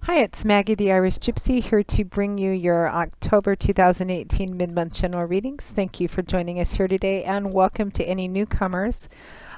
Hi, it's Maggie the Irish Gypsy here to bring you your October 2018 mid-month general readings. Thank you for joining us here today and welcome to any newcomers.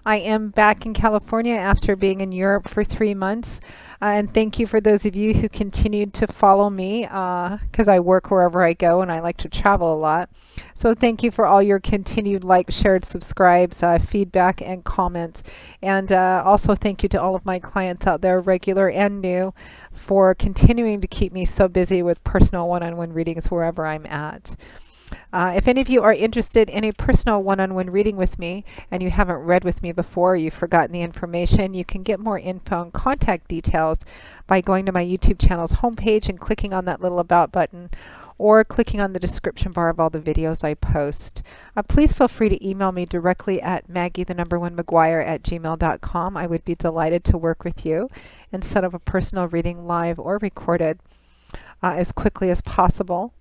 I am back in California after being in Europe for 3 months. And thank you for those of you who continued to follow me because I work wherever I go and I like to travel a lot. So thank you for all your continued like, shared, subscribes, feedback, and comments. And also thank you to all of my clients out there, regular and new, for continuing to keep me so busy with personal one-on-one readings wherever I'm at. If any of you are interested in a personal one-on-one reading with me and you haven't read with me before, you've forgotten the information, you can get more info and contact details by going to my YouTube channel's homepage and clicking on that little About button or clicking on the description bar of all the videos I post. Please feel free to email me directly at maggie1mcguire@gmail.com. I would be delighted to work with you and set up a personal reading live or recorded as quickly as possible.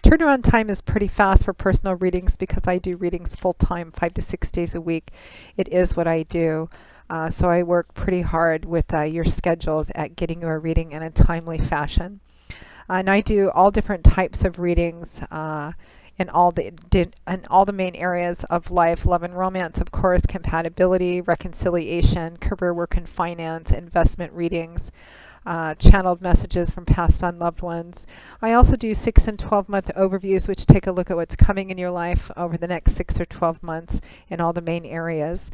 Turnaround time is pretty fast for personal readings because I do readings full-time, 5 to 6 days a week. It is what I do. So I work pretty hard with your schedules at getting you a reading in a timely fashion. And I do all different types of readings in all the main areas of life: love and romance, of course, compatibility, reconciliation, career, work, and finance, investment readings, channeled messages from past unloved ones. I also do 6 and 12-month overviews, which take a look at what's coming in your life over the next 6 or 12 months in all the main areas,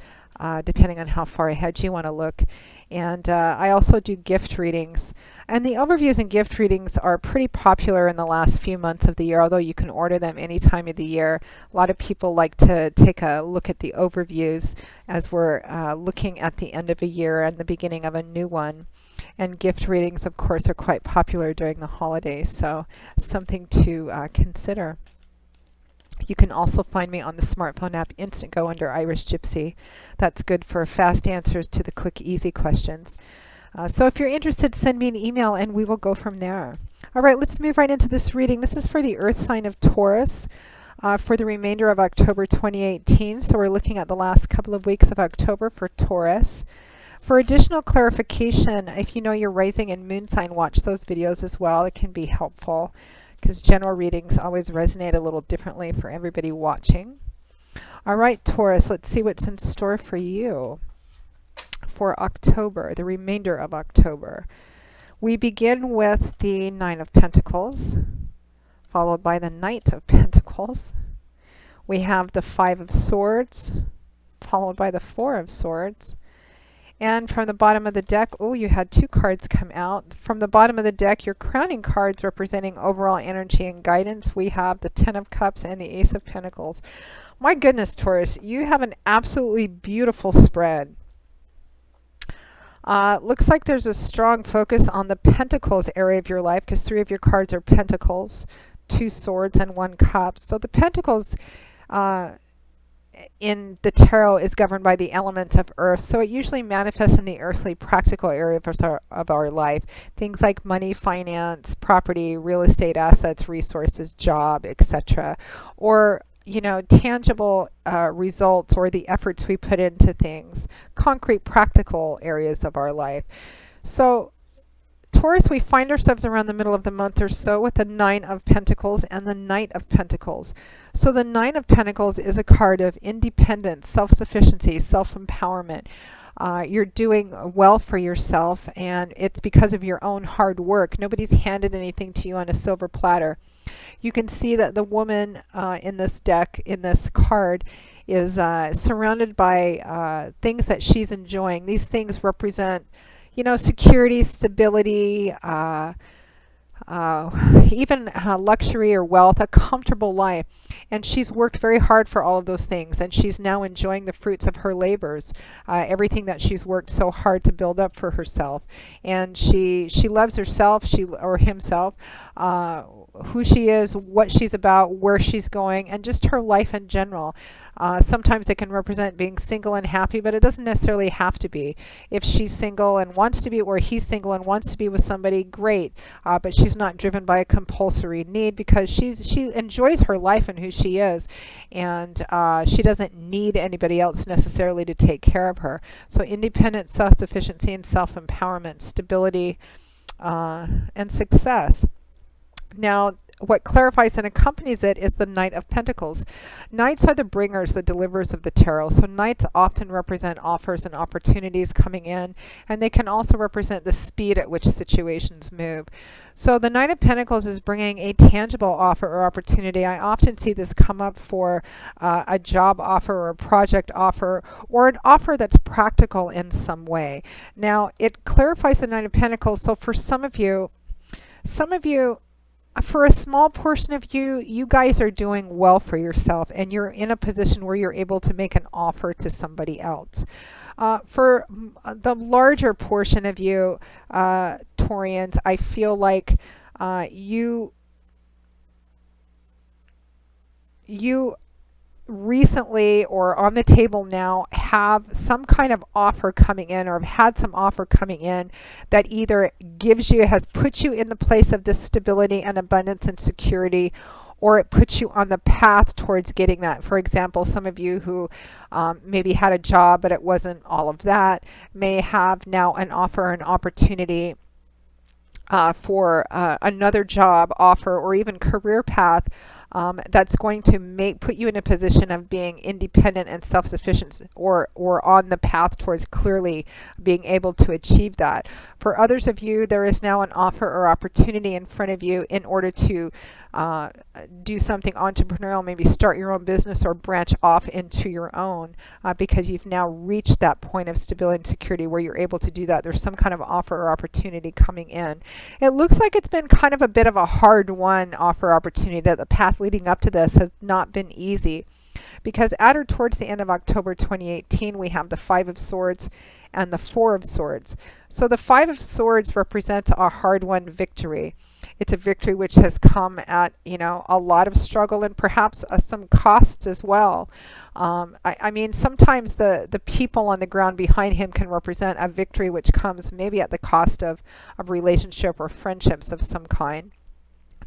depending on how far ahead you want to look. And I also do gift readings. And the overviews and gift readings are pretty popular in the last few months of the year, although you can order them any time of the year. A lot of people like to take a look at the overviews as we're looking at the end of a year and the beginning of a new one. And gift readings, of course, are quite popular during the holidays, so something to consider. You can also find me on the smartphone app Instantgo under Irish Gypsy. That's good for fast answers to the quick, easy questions. So if you're interested, send me an email and we will go from there. All right, let's move right into this reading. This is for the Earth sign of Taurus for the remainder of October 2018. So we're looking at the last couple of weeks of October for Taurus. For additional clarification, if you know your rising and moon sign, watch those videos as well. It can be helpful because general readings always resonate a little differently for everybody watching. All right, Taurus, let's see what's in store for you for October, the remainder of October. We begin with the Nine of Pentacles, followed by the Knight of Pentacles. We have the Five of Swords, followed by the Four of Swords. And from the bottom of the deck, oh, you had 2 cards come out. From the bottom of the deck, your crowning cards representing overall energy and guidance, we have the Ten of Cups and the Ace of Pentacles. My goodness, Taurus, you have an absolutely beautiful spread. Looks like there's a strong focus on the Pentacles area of your life because 3 of your cards are Pentacles, 2 Swords, and 1 Cup. So the Pentacles in the tarot is governed by the element of earth, so it usually manifests in the earthly practical area of our life. Things like money, finance, property, real estate assets, resources, job, etc. Or tangible results or the efforts we put into things, concrete practical areas of our life. So Taurus, we find ourselves around the middle of the month or so with the Nine of Pentacles and the Knight of Pentacles. So the Nine of Pentacles is a card of independence, self-sufficiency, self-empowerment. You're doing well for yourself, and it's because of your own hard work. Nobody's handed anything to you on a silver platter. You can see that the woman in this deck, in this card, is surrounded by things that she's enjoying. These things represent security, stability, even luxury or wealth, a comfortable life. And she's worked very hard for all of those things, and she's now enjoying the fruits of her labors, everything that she's worked so hard to build up for herself. And she loves herself, or himself, who she is, what she's about, where she's going, and just her life in general. Sometimes it can represent being single and happy, but it doesn't necessarily have to be. If she's single and wants to be, or he's single and wants to be with somebody, great. But she's not driven by a compulsory need because she enjoys her life and who she is, and she doesn't need anybody else necessarily to take care of her. So independence, self-sufficiency, and self-empowerment, stability, and success. Now, what clarifies and accompanies it is the Knight of Pentacles. Knights are the bringers, the deliverers of the tarot. So knights often represent offers and opportunities coming in, and they can also represent the speed at which situations move. So the Knight of Pentacles is bringing a tangible offer or opportunity. I often see this come up for a job offer or a project offer, or an offer that's practical in some way. Now, it clarifies the Knight of Pentacles. So for some of you, for a small portion of you, you guys are doing well for yourself, and you're in a position where you're able to make an offer to somebody else. For the larger portion of you, Taurians, I feel like you recently or on the table now have some kind of offer coming in, or have had some offer coming in that either has put you in the place of this stability and abundance and security, or it puts you on the path towards getting that. For example, some of you who maybe had a job but it wasn't all of that may have now an offer, an opportunity for another job offer or even career path that's going to put you in a position of being independent and self-sufficient, or on the path towards clearly being able to achieve that. For others of you, there is now an offer or opportunity in front of you in order to do something entrepreneurial, maybe start your own business or branch off into your own, because you've now reached that point of stability and security where you're able to do that. There's some kind of offer or opportunity coming in. It looks like it's been kind of a bit of a hard-won offer opportunity. That the path leading up to this has not been easy, because at or towards the end of October 2018, we have the Five of Swords and the Four of Swords. So the Five of Swords represents a hard-won victory. It's a victory which has come at, a lot of struggle and perhaps some costs as well. I mean, sometimes the people on the ground behind him can represent a victory which comes maybe at the cost of relationship or friendships of some kind.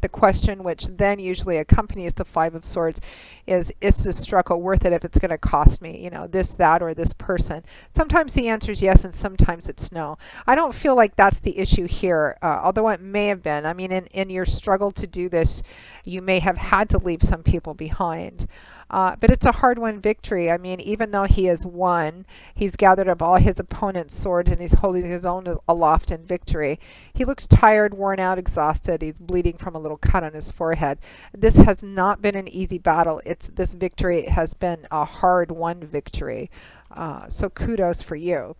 The question which then usually accompanies the Five of Swords is this struggle worth it if it's going to cost me, this, that, or this person? Sometimes the answer is yes, and sometimes it's no. I don't feel like that's the issue here, although it may have been. I mean, in your struggle to do this, you may have had to leave some people behind. But it's a hard-won victory. I mean, even though he has won, he's gathered up all his opponent's swords and he's holding his own aloft in victory. He looks tired, worn out, exhausted. He's bleeding from a little cut on his forehead. This has not been an easy battle. This victory has been a hard-won victory. So kudos for you.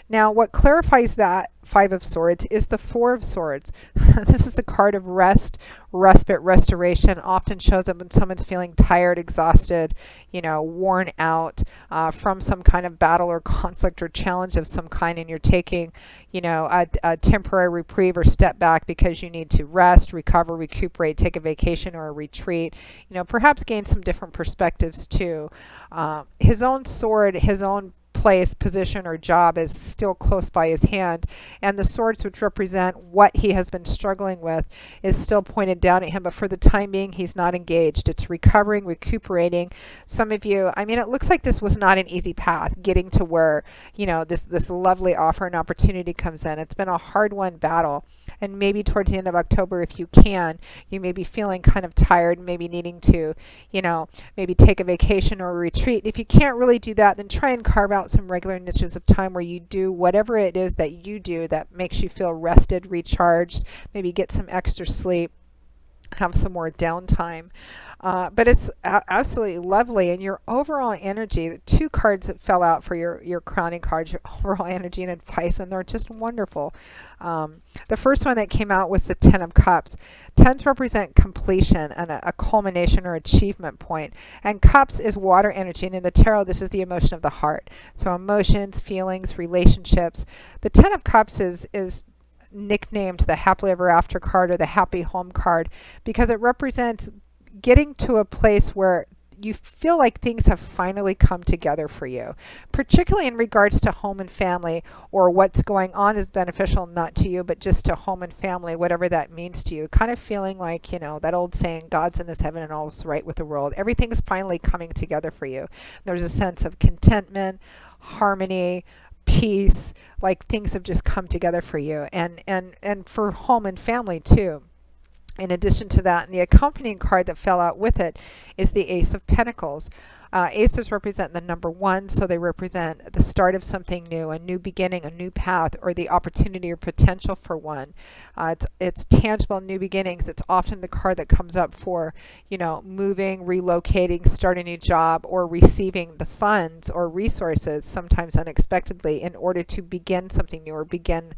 Now, what clarifies that Five of Swords is the Four of Swords. This is a card of rest, respite, restoration. Often shows up when someone's feeling tired, exhausted, worn out from some kind of battle or conflict or challenge of some kind, and you're taking, a temporary reprieve or step back because you need to rest, recover, recuperate, take a vacation or a retreat, perhaps gain some different perspectives too. His own sword, his own place, position, or job is still close by his hand, and the swords which represent what he has been struggling with is still pointed down at him, but for the time being he's not engaged. It's recovering, recuperating. Some of you, I mean, it looks like this was not an easy path getting to where this lovely offer and opportunity comes in. It's been a hard-won battle, and maybe towards the end of October, if you can, you may be feeling kind of tired, maybe needing to maybe take a vacation or a retreat. If you can't really do that, then try and carve out some regular niches of time where you do whatever it is that you do that makes you feel rested, recharged, maybe get some extra sleep, have some more downtime. But it's absolutely lovely. And your overall energy, the two cards that fell out for your crowning cards, your overall energy and advice, and they're just wonderful. The first one that came out was the Ten of Cups. Tens represent completion and a culmination or achievement point. And Cups is water energy. And in the tarot, this is the emotion of the heart. So emotions, feelings, relationships. The Ten of Cups is nicknamed the happily ever after card or the happy home card because it represents getting to a place where you feel like things have finally come together for you, particularly in regards to home and family, or what's going on is beneficial not to you but just to home and family, whatever that means to you. Kind of feeling like, that old saying, God's in his heaven and all's right with the world. Everything is finally coming together for you. There's a sense of contentment, harmony, peace, like things have just come together for you, and for home and family too. In addition to that, and the accompanying card that fell out with it is the Ace of Pentacles. Aces represent the number one, so they represent the start of something new, a new beginning, a new path, or the opportunity or potential for one. It's tangible new beginnings. It's often the card that comes up for, moving, relocating, starting a new job, or receiving the funds or resources, sometimes unexpectedly, in order to begin something new or begin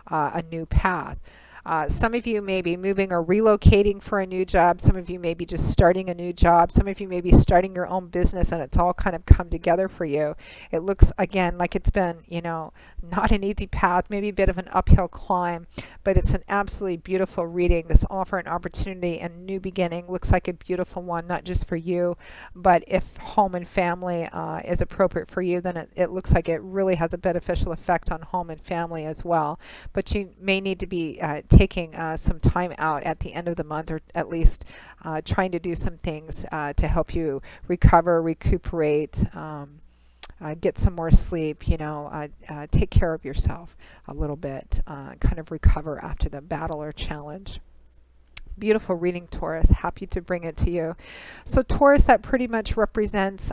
a new path. Some of you may be moving or relocating for a new job. Some of you may be just starting a new job. Some of you may be starting your own business, and it's all kind of come together for you. It looks, again, like it's been, not an easy path, maybe a bit of an uphill climb, but it's an absolutely beautiful reading. This offer an opportunity and new beginning looks like a beautiful one, not just for you, but if home and family is appropriate for you, then it looks like it really has a beneficial effect on home and family as well. But you may need to be taking some time out at the end of the month, or at least trying to do some things to help you recover, recuperate, get some more sleep, take care of yourself a little bit, kind of recover after the battle or challenge. Beautiful reading, Taurus. Happy to bring it to you. So Taurus, that pretty much represents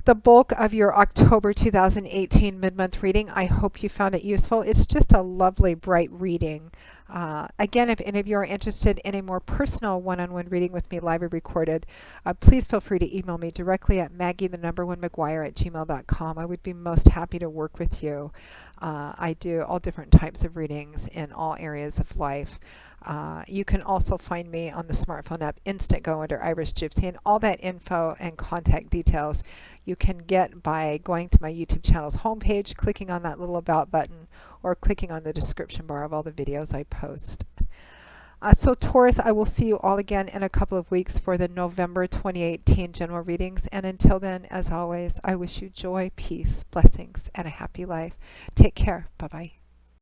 the bulk of your October 2018 mid-month reading. I hope you found it useful. It's just a lovely, bright reading. Again, if any of you are interested in a more personal one-on-one reading with me, live or recorded, please feel free to email me directly at maggie1mcguire@gmail.com. I would be most happy to work with you. I do all different types of readings in all areas of life. You can also find me on the smartphone app Instantgo under Irish Gypsy, and all that info and contact details you can get by going to my YouTube channel's homepage, clicking on that little About button, or clicking on the description bar of all the videos I post. So Taurus, I will see you all again in a couple of weeks for the November 2018 general readings. And until then, as always, I wish you joy, peace, blessings, and a happy life. Take care. Bye-bye.